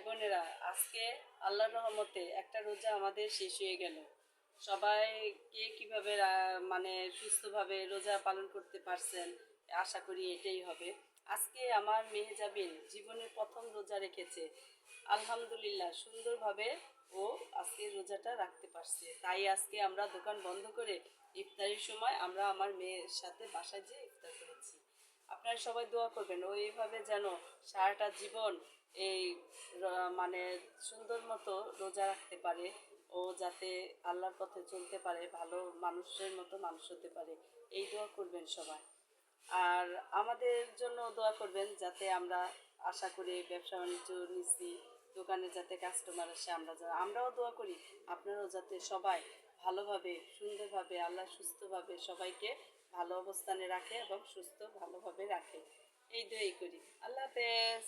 ভাই বোনেরা, আজকে আল্লাহর রহমতে একটা রোজা আমাদের শেষ হয়ে গেল। সবাই কে কীভাবে মানে সুস্থভাবে রোজা পালন করতে পারছেন, আশা করি এটাই হবে। আজকে আমার মেহেজাবিন জীবনের প্রথম রোজা রেখেছে। আলহামদুলিল্লাহ, সুন্দরভাবে ও আজকে রোজাটা রাখতে পারছে। তাই আজকে আমরা দোকান বন্ধ করে ইফতারির সময় আমরা আমার মেয়ের সাথে বাসায় যেয়ে ইফতার করেছি। আপনারা সবাই দোয়া করবেন ও এইভাবে যেন সারাটা জীবন এই মানে সুন্দর মতো রোজা রাখতে পারে, ও যাতে আল্লাহর পথে চলতে পারে, ভালো মানুষের মতো মানুষ হতে পারে। এই দোয়া করবেন সবাই। আর আমাদের জন্য দোয়া করবেন যাতে আমরা আশা করি ব্যবসা বাণিজ্য নিচ্ছি, দোকানে যাতে কাস্টমার আসে, আমরাও দোয়া করি আপনারাও যাতে সবাই ভালোভাবে সুন্দরভাবে আল্লাহ সুস্থভাবে সবাইকে ভালো অবস্থানে রাখে এবং সুস্থ ভালোভাবে রাখে। এই দোয়াই করি। আল্লাহ হাফেজ।